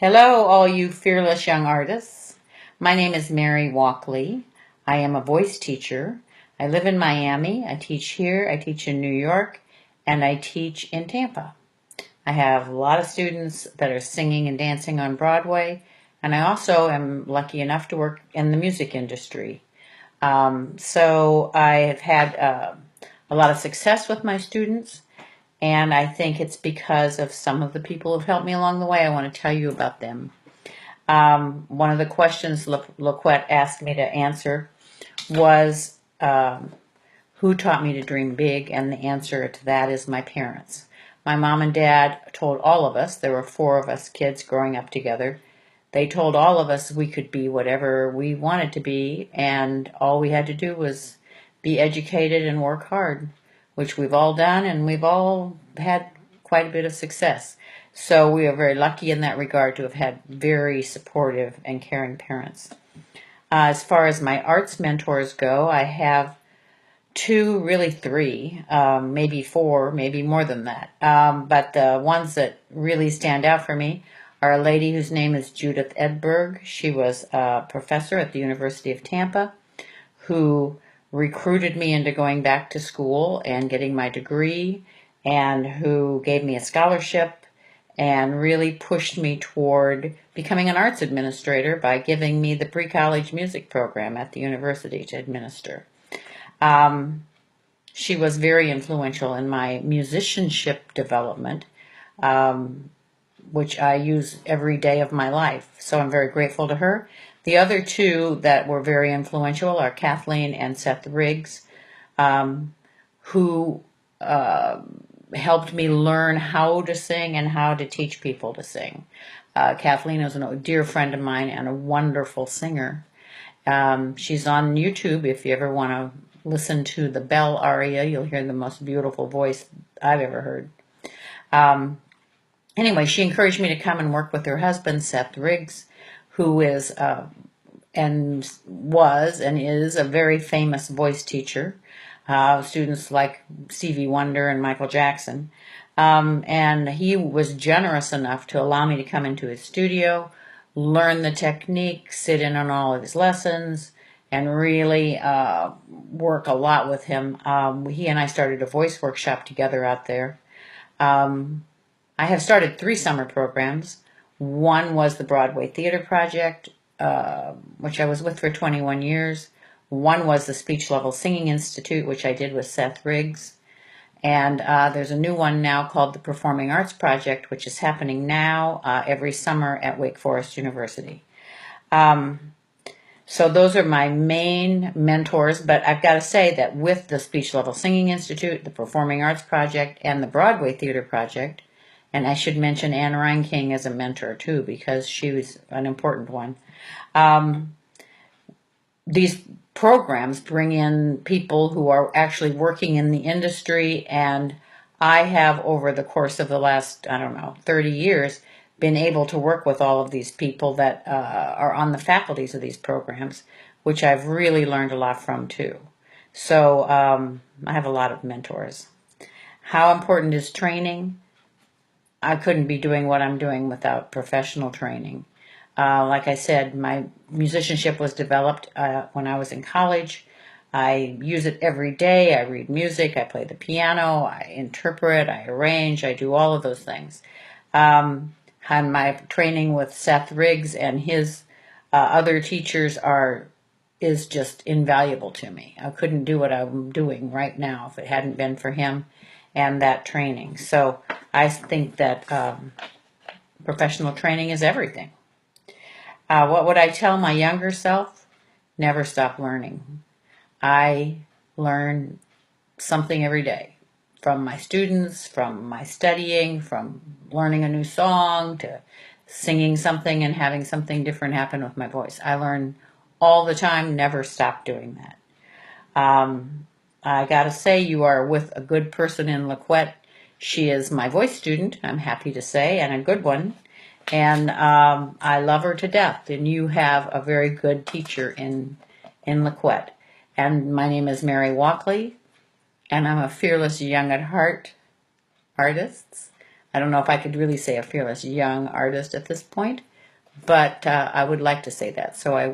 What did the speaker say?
Hello, all you fearless young artists. My name is Mary Walkley. I am a voice teacher. I live in Miami. I teach here, I teach in New York, and I teach in Tampa. I have a lot of students that are singing and dancing on Broadway, and I also am lucky enough to work in the music industry. So I have had a lot of success with my students. And I think it's because of some of the people who've helped me along the way. I want to tell you about them. One of the questions LaQuette asked me to answer was, who taught me to dream big? And the answer to that is my parents. My mom and dad told all of us, there were four of us kids growing up together, they told all of us we could be whatever we wanted to be, and all we had to do was be educated and work hard, which we've all done, and we've all had quite a bit of success. So we are very lucky in that regard to have had very supportive and caring parents. As far as my arts mentors go, I have two, really three, maybe four, maybe more than that. But the ones that really stand out for me are a lady whose name is Judith Edberg. She was a professor at the University of Tampa who recruited me into going back to school and getting my degree, and who gave me a scholarship and really pushed me toward becoming an arts administrator by giving me the pre-college music program at the university to administer. She was very influential in my musicianship development, which I use every day of my life. So I'm very grateful to her. The other two that were very influential are Kathleen and Seth Riggs, who helped me learn how to sing and how to teach people to sing. Kathleen is a dear friend of mine and a wonderful singer. She's on YouTube if you ever want to listen to the Bell aria. You'll hear the most beautiful voice I've ever heard. Anyway, she encouraged me to come and work with her husband, Seth Riggs, who is and was and is a very famous voice teacher. Students like Stevie Wonder and Michael Jackson. And he was generous enough to allow me to come into his studio, learn the technique, sit in on all of his lessons, and really work a lot with him. He and I started a voice workshop together out there. I have started 3 summer programs. One was the Broadway Theater Project, which I was with for 21 years. One was the Speech Level Singing Institute, which I did with Seth Riggs. And there's a new one now called the Performing Arts Project, which is happening now every summer at Wake Forest University. So those are my main mentors, but I've got to say that with the Speech Level Singing Institute, the Performing Arts Project, and the Broadway Theater Project, and I should mention Anne Reinking as a mentor too, because she was an important one. These programs bring in people who are actually working in the industry, and I have, over the course of the last, 30 years, been able to work with all of these people that are on the faculties of these programs, which I've really learned a lot from too. So I have a lot of mentors. How important is training? I couldn't be doing what I'm doing without professional training. Like I said, my musicianship was developed when I was in college. I use it every day. I read music, I play the piano, I interpret, I arrange, I do all of those things. And my training with Seth Riggs and his other teachers is just invaluable to me. I couldn't do what I'm doing right now if it hadn't been for him and that training. So I think that professional training is everything. What would I tell my younger self? Never stop learning. I learn something every day from my students, from my studying, from learning a new song to singing something and having something different happen with my voice. I learn all the time, never stop doing that. I gotta say, you are with a good person in LaQuette. She is my voice student, I'm happy to say, and a good one. And I love her to death. And you have a very good teacher in LaQuette. And my name is Mary Walkley, and I'm a fearless young at heart artist. I don't know if I could really say a fearless young artist at this point, but I would like to say that. So I